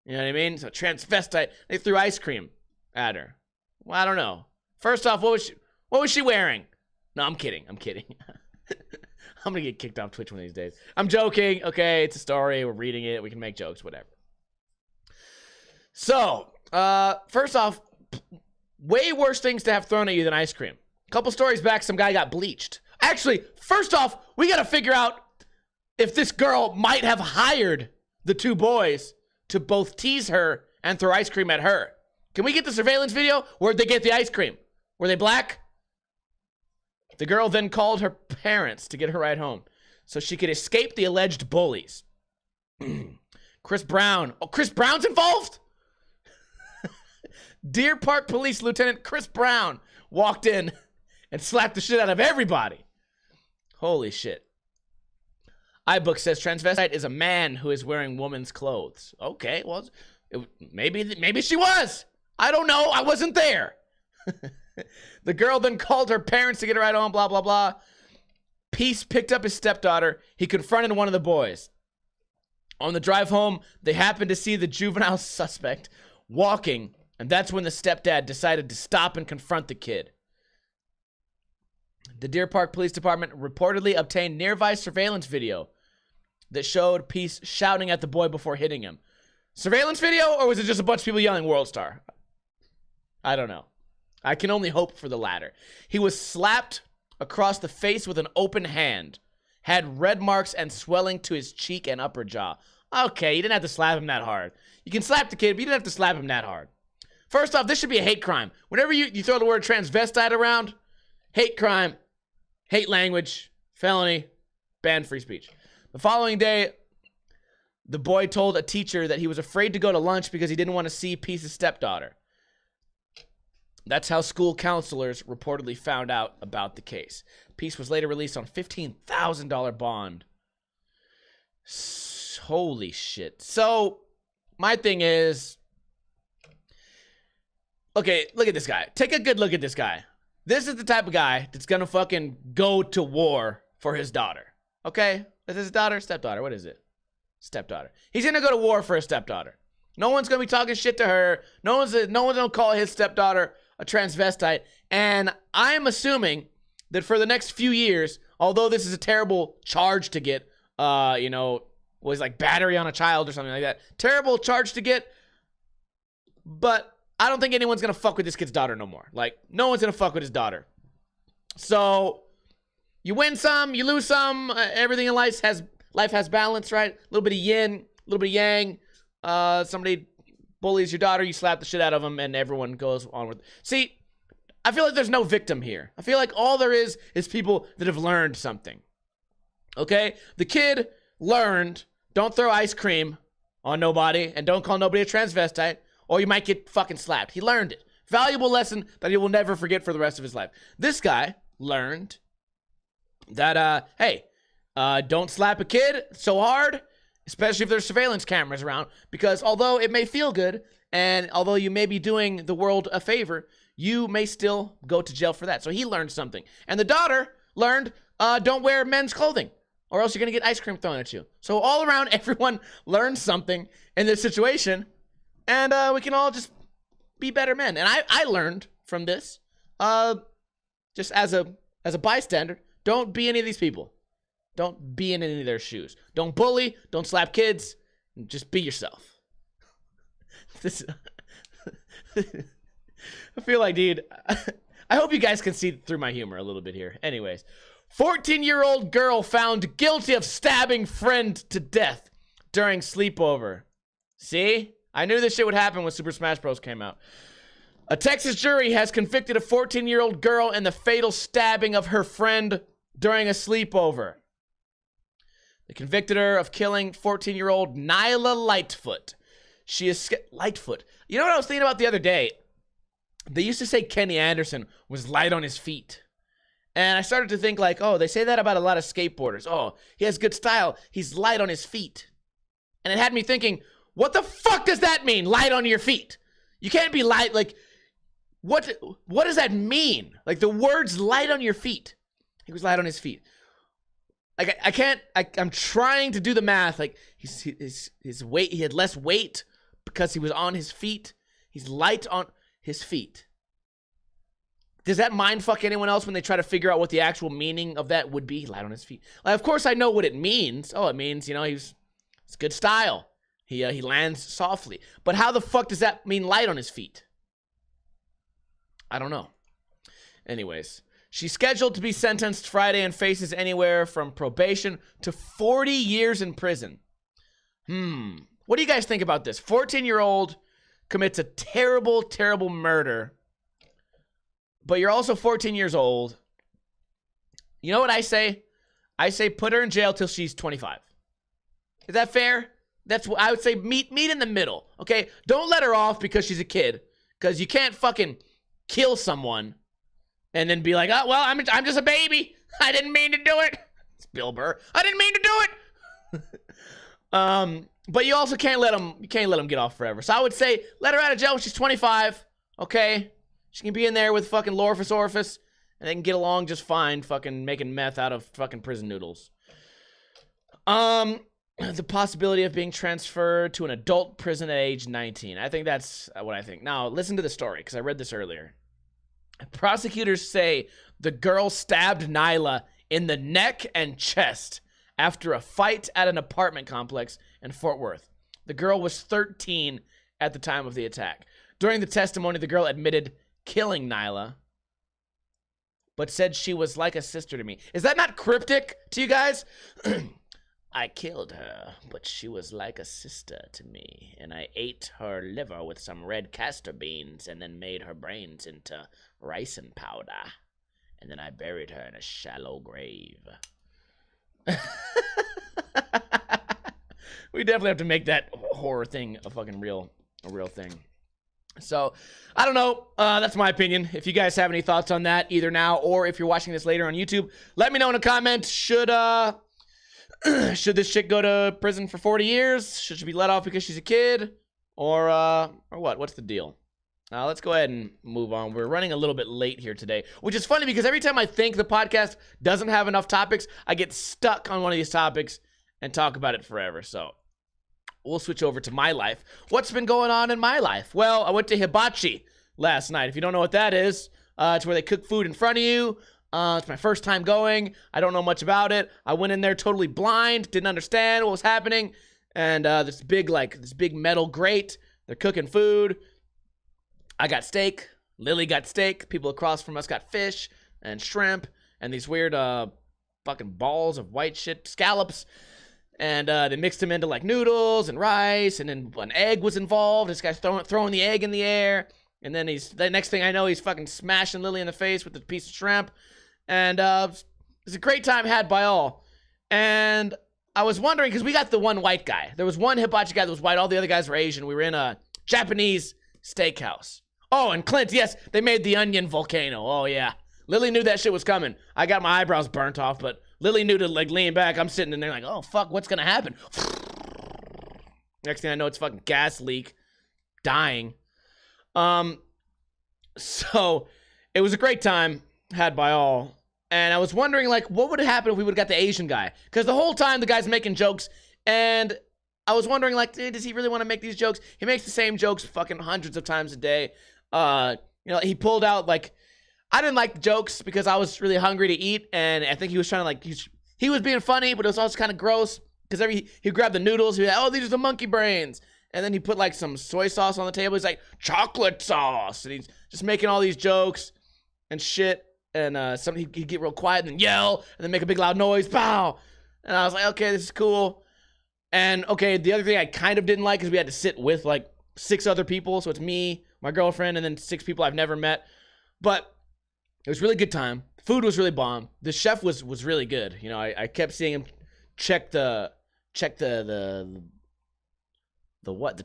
You know what I mean? So transvestite, they threw ice cream at her. Well, I don't know. First off, what was she wearing? No, I'm kidding. I'm gonna get kicked off Twitch one of these days. I'm joking. Okay, it's a story. We're reading it. We can make jokes, whatever. So, first off, way worse things to have thrown at you than ice cream. A couple stories back, some guy got bleached. Actually, first off, we gotta figure out if this girl might have hired the 2 boys to both tease her and throw ice cream at her. Can we get the surveillance video? Where'd they get the ice cream? Were they black? The girl then called her parents to get her ride home so she could escape the alleged bullies. Chris Brown. Oh, Chris Brown's involved? Deer Park Police Lieutenant Chris Brown walked in and slapped the shit out of everybody. Holy shit. iBook says transvestite is a man who is wearing woman's clothes. Okay, well, maybe she was. I don't know. I wasn't there. The girl then called her parents to get her ride home, blah, blah, blah. Peace picked up his stepdaughter. He confronted one of the boys. On the drive home, they happened to see the juvenile suspect walking, and that's when the stepdad decided to stop and confront the kid. The Deer Park Police Department reportedly obtained nearby surveillance video that showed Peace shouting at the boy before hitting him. Surveillance video, or was it just a bunch of people yelling World Star? I don't know. I can only hope for the latter. He was slapped across the face with an open hand, had red marks and swelling to his cheek and upper jaw. Okay, you didn't have to slap him that hard. You can slap the kid, but you didn't have to slap him that hard. First off, this should be a hate crime. Whenever you throw the word transvestite around, hate crime, hate language, felony, banned free speech. The following day, the boy told a teacher that he was afraid to go to lunch because he didn't want to see Peace's stepdaughter. That's how school counselors reportedly found out about the case. Peace was later released on $15,000 bond. Holy shit. So, my thing is, okay, look at this guy. Take a good look at this guy. This is the type of guy that's gonna fucking go to war for his daughter. Okay? Is this his daughter? Stepdaughter. What is it? Stepdaughter. He's gonna go to war for his stepdaughter. No one's gonna be talking shit to her. No one's gonna call his stepdaughter a transvestite. And I'm assuming that for the next few years, although this is a terrible charge to get, was like battery on a child or something like that. Terrible charge to get, but I don't think anyone's gonna fuck with this kid's daughter no more. Like, no one's gonna fuck with his daughter. So, you win some, you lose some. Everything in life has balance, right? A little bit of yin, a little bit of yang. Somebody bullies your daughter, you slap the shit out of them, and everyone goes on with it. See, I feel like there's no victim here. I feel like all there is people that have learned something. Okay? The kid learned, don't throw ice cream on nobody, and don't call nobody a transvestite, or you might get fucking slapped. He learned it. Valuable lesson that he will never forget for the rest of his life. This guy learned that, hey, don't slap a kid so hard, especially if there's surveillance cameras around, because although it may feel good, and although you may be doing the world a favor, you may still go to jail for that. So he learned something. And the daughter learned, don't wear men's clothing, or else you're going to get ice cream thrown at you. So all around, everyone learned something in this situation, and we can all just be better men. And I learned from this, just as a bystander, don't be any of these people. Don't be in any of their shoes. Don't bully. Don't slap kids. Just be yourself. I feel like, dude, I hope you guys can see through my humor a little bit here. Anyways, 14-year-old girl found guilty of stabbing friend to death during sleepover. See? I knew this shit would happen when Super Smash Bros. Came out. A Texas jury has convicted a 14-year-old girl in the fatal stabbing of her friend during a sleepover. They convicted her of killing 14-year-old Nyla Lightfoot. She is Lightfoot. You know what I was thinking about the other day? They used to say Kenny Anderson was light on his feet. And I started to think like, oh, they say that about a lot of skateboarders. Oh, he has good style. He's light on his feet. And it had me thinking, what the fuck does that mean, light on your feet? You can't be light, like, what does that mean? Like, the words light on your feet. He was light on his feet. Like, I'm trying to do the math. Like, his weight, he had less weight because he was on his feet. He's light on his feet. Does that mind fuck anyone else when they try to figure out what the actual meaning of that would be? Light on his feet. Like, of course I know what it means. Oh, it means, it's good style. He lands softly. But how the fuck does that mean light on his feet? I don't know. Anyways. She's scheduled to be sentenced Friday and faces anywhere from probation to 40 years in prison. What do you guys think about this? 14-year-old commits a terrible, terrible murder, but you're also 14 years old. You know what I say? I say put her in jail till she's 25. Is that fair? That's what I would say. Meet in the middle, okay? Don't let her off because she's a kid, because you can't fucking kill someone and then be like, oh, well, I'm just a baby. I didn't mean to do it. It's Bill Burr. I didn't mean to do it. But you also can't let them get off forever. So I would say let her out of jail when she's 25, okay? She can be in there with fucking Lorphus Orphus, and they can get along just fine fucking making meth out of fucking prison noodles. The possibility of being transferred to an adult prison at age 19. I think that's what I think. Now, listen to the story, because I read this earlier. Prosecutors say the girl stabbed Nyla in the neck and chest after a fight at an apartment complex in Fort Worth. The girl was 13 at the time of the attack. During the testimony, the girl admitted killing Nyla, but said she was like a sister to me. Is that not cryptic to you guys? I killed her, but she was like a sister to me, and I ate her liver with some red castor beans and then made her brains into ricin powder, and then I buried her in a shallow grave. We definitely have to make that horror thing a real thing. So, I don't know. That's my opinion. If you guys have any thoughts on that, either now or if you're watching this later on YouTube, let me know in the comments. Should this chick go to prison for 40 years? Should she be let off because she's a kid? Or what? What's the deal? Let's go ahead and move on. We're running a little bit late here today, which is funny because every time I think the podcast doesn't have enough topics, I get stuck on one of these topics and talk about it forever. So we'll switch over to my life. What's been going on in my life? Well, I went to hibatchi last night. If you don't know what that is, it's where they cook food in front of you. It's my first time going. I don't know much about it. I went in there totally blind, didn't understand what was happening. And this big metal grate. They're cooking food. I got steak. Lily got steak. People across from us got fish and shrimp and these weird fucking balls of white shit, scallops. And they mixed them into like noodles and rice, and then an egg was involved. This guy's throwing the egg in the air, and then the next thing I know, he's fucking smashing Lily in the face with a piece of shrimp. And it's a great time had by all. And I was wondering, because we got the one white guy. There was one hibachi guy that was white. All the other guys were Asian. We were in a Japanese steakhouse. Oh, and Clint, yes, they made the onion volcano. Oh, yeah. Lily knew that shit was coming. I got my eyebrows burnt off, but Lily knew to like lean back. I'm sitting in there like, oh, fuck, what's going to happen? Next thing I know, it's fucking gas leak. Dying. So it was a great time had by all. And I was wondering, like, what would have happened if we would have got the Asian guy? Because the whole time the guy's making jokes, and I was wondering, like, does he really want to make these jokes? He makes the same jokes fucking hundreds of times a day. He pulled out, like, I didn't like the jokes because I was really hungry to eat, and I think he was trying to, like, he was being funny, but it was also kind of gross, because he grabbed the noodles, he was like, oh, these are the monkey brains, and then he put, like, some soy sauce on the table. He's like, chocolate sauce, and he's just making all these jokes and shit. And he'd get real quiet and then yell and then make a big loud noise. Pow! And I was like, okay, this is cool. And okay, the other thing I kind of didn't like is we had to sit with like 6 other people. So it's me, my girlfriend, and then 6 people I've never met. But it was a really good time. Food was really bomb. The chef was really good. You know, I kept seeing him check the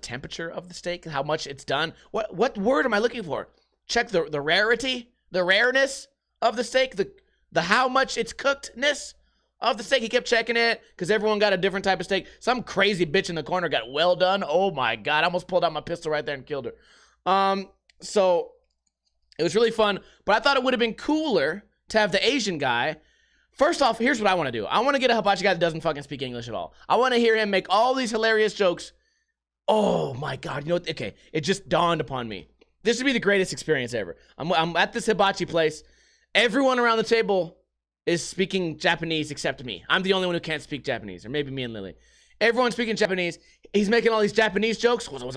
temperature of the steak, how much it's done. What word am I looking for? Check the rarity, the rareness of the steak, the how much it's cookedness of the steak. He kept checking it because everyone got a different type of steak. Some crazy bitch in the corner got well done. Oh my God, I almost pulled out my pistol right there and killed her. So it was really fun, but I thought it would have been cooler to have the Asian guy. First off, here's what I want to do. I want to get a hibachi guy that doesn't fucking speak English at all. I want to hear him make all these hilarious jokes. Oh my God, you know what? Okay, it just dawned upon me. This would be the greatest experience ever. I'm at this hibachi place. Everyone around the table is speaking Japanese except me. I'm the only one who can't speak Japanese, or maybe me and Lily. Everyone's speaking Japanese. He's making all these Japanese jokes. And then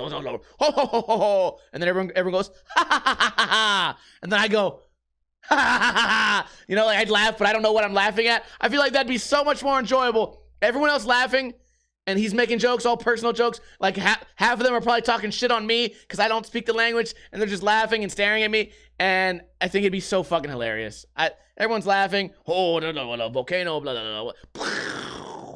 everyone goes, ha ha ha ha ha. And then I go, ha ha ha ha. You know, like I'd laugh, but I don't know what I'm laughing at. I feel like that'd be so much more enjoyable. Everyone else laughing, and he's making jokes, all personal jokes. Like half of them are probably talking shit on me because I don't speak the language, and they're just laughing and staring at me. And I think it'd be so fucking hilarious. Everyone's laughing. Oh, no, volcano, blah, blah,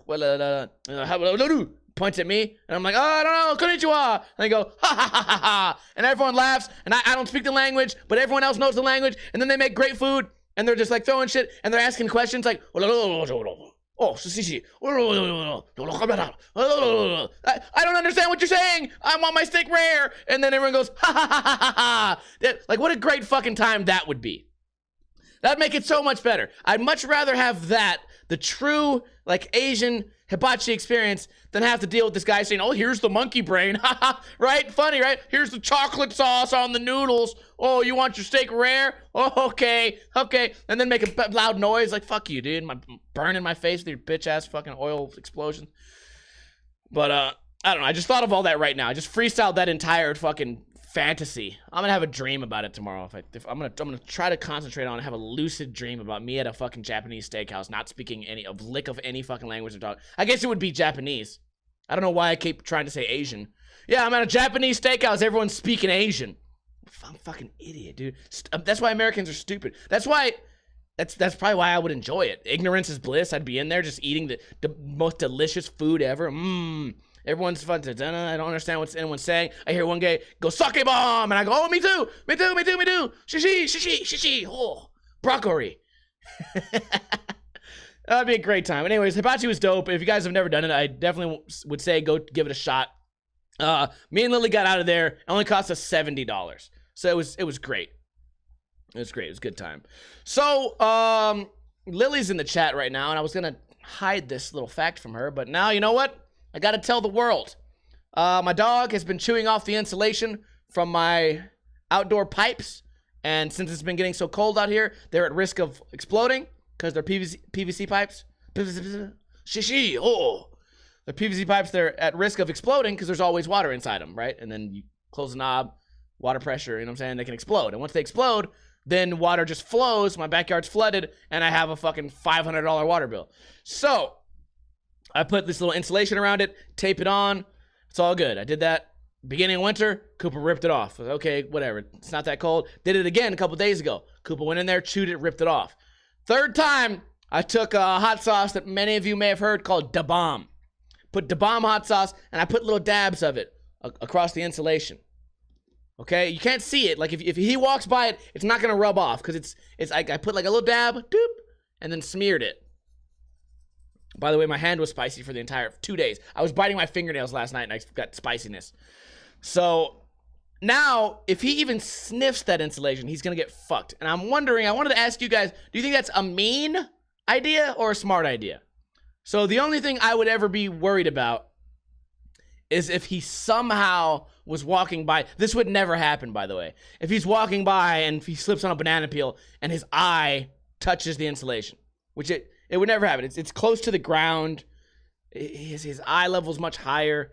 blah. Points at me, and I'm like, oh, I don't know, konnichiwa. And they go, ha, ha, ha, ha, ha. And everyone laughs, and I don't speak the language, but everyone else knows the language. And then they make great food, and they're just like throwing shit, and they're asking questions like, oh, sushi. I don't understand what you're saying. I want my steak rare. And then everyone goes, ha, ha, ha, ha, ha. Like, what a great fucking time that would be. That'd make it so much better. I'd much rather have that, the true, like, Asian hibachi experience, than have to deal with this guy saying, oh, here's the monkey brain. Right? Funny, right? Here's the chocolate sauce on the noodles. Oh, you want your steak rare? Oh, okay. And then make a loud noise like, fuck you, dude. Burning my face with your bitch-ass fucking oil explosion. But, I don't know. I just thought of all that right now. I just freestyled that entire fucking fantasy. I'm gonna have a dream about it tomorrow. If I'm gonna try to concentrate on it, have a lucid dream about me at a fucking Japanese steakhouse, not speaking a lick of any fucking language or talk. I guess it would be Japanese. I don't know why I keep trying to say Asian. Yeah, I'm at a Japanese steakhouse. Everyone's speaking Asian. I'm a fucking idiot, dude. That's why Americans are stupid. That's probably why I would enjoy it. Ignorance is bliss. I'd be in there just eating the most delicious food ever. Everyone's fun. I don't understand what anyone's saying. I hear one guy go, sake bomb! And I go, oh, me too! Shishi! Oh, broccoli. That'd be a great time. Anyways, hibachi was dope. If you guys have never done it, I definitely would say go give it a shot. Me and Lily got out of there. It only cost us $70. So it was great. It was great. It was a good time. So, Lily's in the chat right now, and I was going to hide this little fact from her, but now, you know what? I got to tell the world. My dog has been chewing off the insulation from my outdoor pipes, and since it's been getting so cold out here, they're at risk of exploding because they're PVC pipes. Shishi, oh. The PVC pipes, they're at risk of exploding because there's always water inside them, right? And then you close the knob, water pressure, you know what I'm saying? They can explode. And once they explode, then water just flows, my backyard's flooded, and I have a fucking $500 water bill. So I put this little insulation around it, tape it on. It's all good. I did that beginning of winter. Koopa ripped it off. Okay, whatever. It's not that cold. Did it again a couple days ago. Koopa went in there, chewed it, ripped it off. Third time, I took a hot sauce that many of you may have heard called Da Bomb. Put Da Bomb hot sauce, and I put little dabs of it across the insulation. Okay, you can't see it. Like if he walks by it, it's not gonna rub off because it's like I put like a little dab, doop, and then smeared it. By the way, my hand was spicy for the entire 2 days. I was biting my fingernails last night and I got spiciness. So now, if he even sniffs that insulation, he's gonna get fucked. And I'm wondering, I wanted to ask you guys, do you think that's a mean idea or a smart idea? So the only thing I would ever be worried about is if he somehow was walking by. This would never happen, by the way. If he's walking by and if he slips on a banana peel and his eye touches the insulation, which it would never happen. It's close to the ground. His eye level's much higher.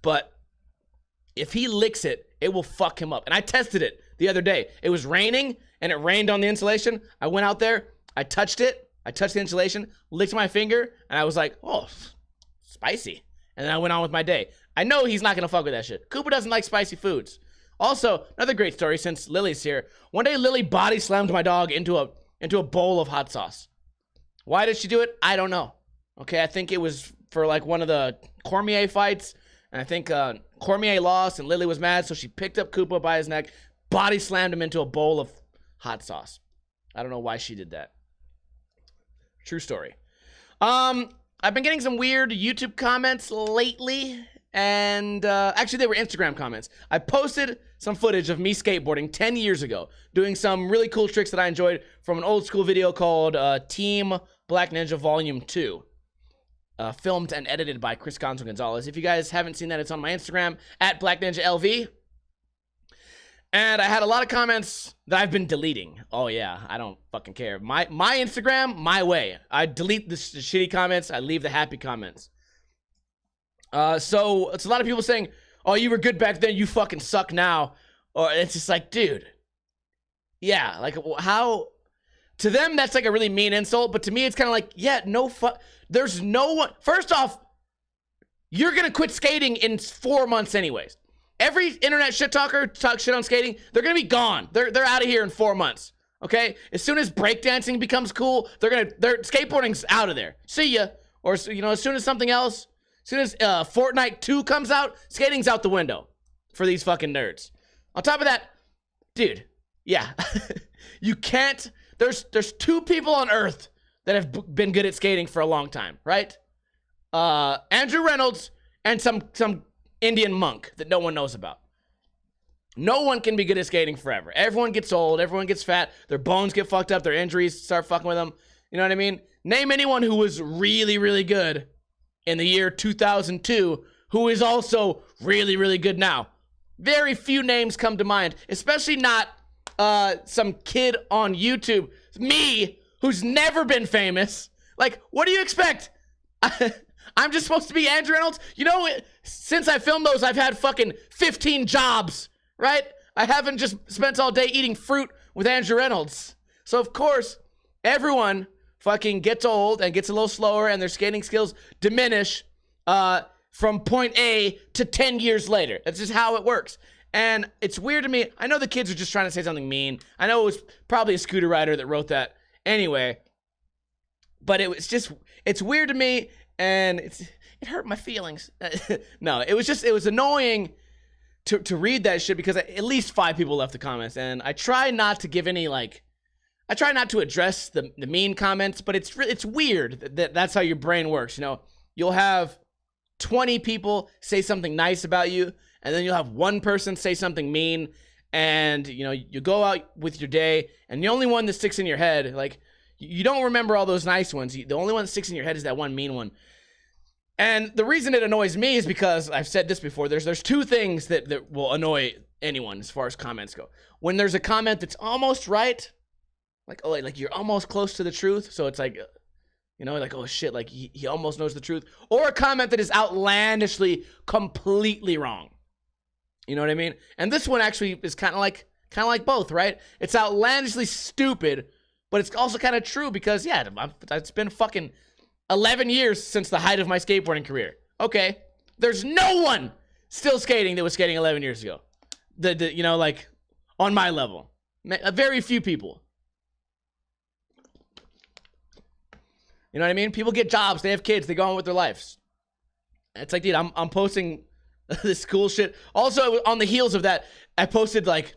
But if he licks it, it will fuck him up. And I tested it the other day. It was raining and it rained on the insulation. I went out there, I touched it. I touched the insulation, licked my finger, and I was like, oh, spicy. And then I went on with my day. I know he's not going to fuck with that shit. Koopa doesn't like spicy foods. Also, another great story since Lily's here. One day, Lily body slammed my dog into a bowl of hot sauce. Why did she do it? I don't know. Okay, I think it was for like one of the Cormier fights. And I think Cormier lost and Lily was mad. So she picked up Koopa by his neck, body slammed him into a bowl of hot sauce. I don't know why she did that. True story. I've been getting some weird YouTube comments lately, and actually they were Instagram comments. I posted some footage of me skateboarding 10 years ago, doing some really cool tricks that I enjoyed from an old school video called Team Black Ninja Volume 2, filmed and edited by Chris Gonzo Gonzalez. If you guys haven't seen that, it's on my Instagram, at Black Ninja LV. And I had a lot of comments that I've been deleting. Oh yeah, I don't fucking care. My Instagram, my way. I delete the shitty comments. I leave the happy comments. So it's a lot of people saying, oh, you were good back then, you fucking suck now. Or it's just like, dude. Yeah, like how... To them, that's like a really mean insult. But to me, it's kind of like, yeah, no fuck... There's no one... First off, you're going to quit skating in 4 months anyways. Every internet shit talker talks shit on skating, they're going to be gone. They're out of here in 4 months. Okay? As soon as breakdancing becomes cool, their skateboarding's out of there. See ya. Or, you know, as soon as something else, as soon as Fortnite 2 comes out, skating's out the window for these fucking nerds. On top of that, dude, yeah. You can't, there's 2 people on Earth that have been good at skating for a long time, right? Andrew Reynolds and some Indian monk that no one knows about. No one can be good at skating forever. Everyone gets old. Everyone gets fat. Their bones get fucked up. Their injuries start fucking with them. You know what I mean? Name anyone who was really, really good in the year 2002 who is also really, really good now. Very few names come to mind, especially not some kid on YouTube. Me, who's never been famous. Like, what do you expect? I'm just supposed to be Andrew Reynolds? You know, since I filmed those, I've had fucking 15 jobs, right? I haven't just spent all day eating fruit with Andrew Reynolds. So, of course, everyone fucking gets old and gets a little slower and their skating skills diminish from point A to 10 years later. That's just how it works. And it's weird to me. I know the kids are just trying to say something mean. I know it was probably a scooter rider that wrote that anyway. But it's weird to me, and it hurt my feelings. No, it was annoying to read that shit because at least 5 people left the comments, and I try not to give any, like, I try not to address the mean comments, but it's weird that that's how your brain works, you know? You'll have 20 people say something nice about you, and then you'll have one person say something mean, and, you know, you go out with your day, and the only one that sticks in your head, like, you don't remember all those nice ones. The only one that sticks in your head is that one mean one. And the reason it annoys me is because, I've said this before, there's 2 things that will annoy anyone as far as comments go. When there's a comment that's almost right, like you're almost close to the truth, so it's like, you know, like, oh shit, like he almost knows the truth. Or a comment that is outlandishly completely wrong. You know what I mean? And this one actually is kind of like both, right? It's outlandishly stupid, but it's also kind of true because, yeah, it's been fucking 11 years since the height of my skateboarding career. Okay, there's no one still skating that was skating 11 years ago. You know, like, on my level. Very few people. You know what I mean? People get jobs, they have kids, they go on with their lives. It's like, dude, I'm posting this cool shit. Also, on the heels of that, I posted, like,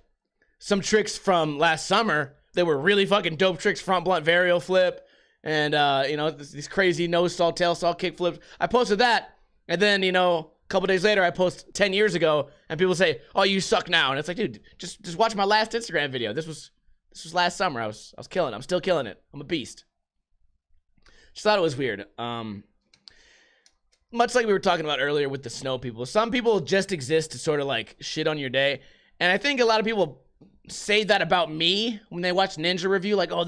some tricks from last summer. They were really fucking dope tricks. Front blunt varial flip. And, you know, these crazy nose stall, tail stall, kick flips. I posted that. And then, you know, a couple days later, I post 10 years ago. And people say, oh, you suck now. And it's like, dude, just watch my last Instagram video. This was last summer. I was killing it. I'm still killing it. I'm a beast. Just thought it was weird. Much like we were talking about earlier with the snow people. Some people just exist to sort of, like, shit on your day. And I think a lot of people say that about me when they watch Ninja Review, like, oh,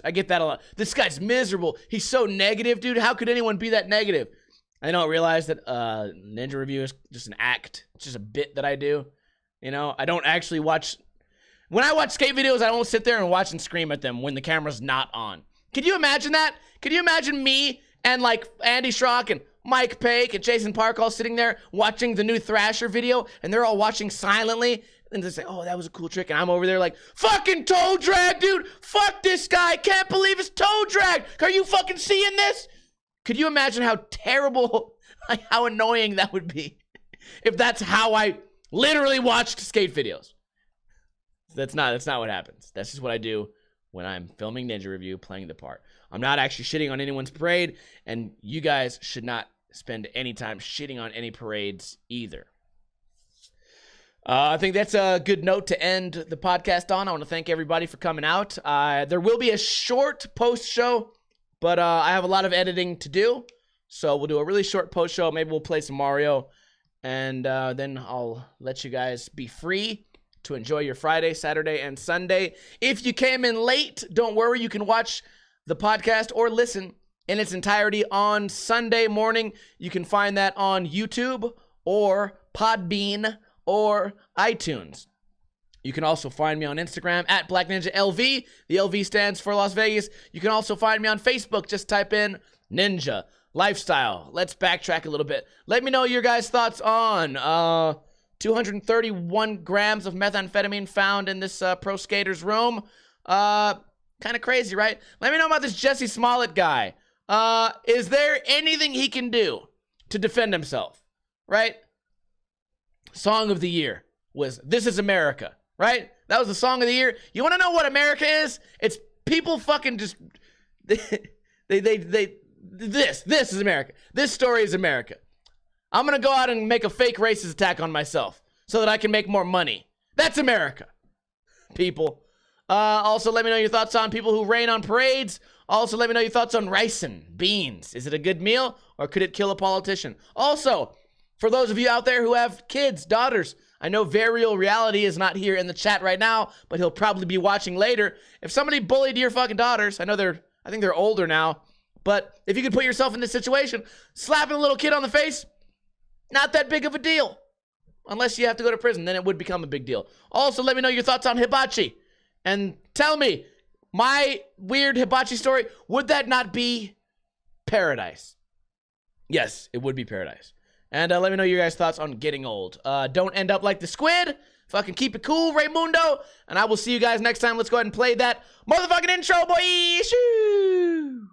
I get that a lot. This guy's miserable. He's so negative, dude. How could anyone be that negative? I don't realize that Ninja Review is just an act. It's just a bit that I do. You know, I don't actually watch. When I watch skate videos, I don't sit there and watch and scream at them when the camera's not on. Can you imagine that? Could you imagine me and, like, Andy Schrock and Mike Pake and Jason Park all sitting there watching the new Thrasher video, and they're all watching silently? And they say, oh, that was a cool trick. And I'm over there like, fucking toe drag, dude. Fuck this guy. Can't believe it's toe drag. Are you fucking seeing this? Could you imagine how terrible, like, how annoying that would be if that's how I literally watched skate videos? That's not what happens. That's just what I do when I'm filming Ninja Review, playing the part. I'm not actually shitting on anyone's parade, and you guys should not spend any time shitting on any parades either. I think that's a good note to end the podcast on. I want to thank everybody for coming out. There will be a short post show, but I have a lot of editing to do. So we'll do a really short post show. Maybe we'll play some Mario, and then I'll let you guys be free to enjoy your Friday, Saturday, and Sunday. If you came in late, don't worry. You can watch the podcast or listen in its entirety on Sunday morning. You can find that on YouTube or Podbean or iTunes. You can also find me on Instagram at BlackNinjaLV. The LV stands for Las Vegas. You can also find me on Facebook. Just type in Ninja lifestyle. Let's backtrack a little bit. Let me know your guys' thoughts on 231 grams of methamphetamine found in this pro skater's room. Kind of crazy, right? Let me know about this Jussie Smollett guy. Is there anything he can do to defend himself, right? Song of the year was This Is America, right? That was the song of the year. You want to know what America is? It's people fucking just, this is America. This story is America. I'm going to go out and make a fake racist attack on myself so that I can make more money. That's America, people. Also, let me know your thoughts on people who rain on parades. Also, let me know your thoughts on rice and beans. Is it a good meal or could it kill a politician? Also, for those of you out there who have kids, daughters, I know Varial Reality is not here in the chat right now, but he'll probably be watching later. If somebody bullied your fucking daughters, I think they're older now, but if you could put yourself in this situation, slapping a little kid on the face, not that big of a deal. Unless you have to go to prison, then it would become a big deal. Also, let me know your thoughts on hibachi. And tell me, my weird hibachi story, would that not be paradise? Yes, it would be paradise. And let me know your guys' thoughts on getting old. Don't end up like the squid. Fucking keep it cool, Raymundo. And I will see you guys next time. Let's go ahead and play that motherfucking intro, boy. Shoo!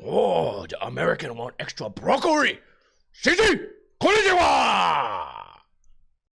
Oh, the American want extra broccoli. Shishi, konnichiwa.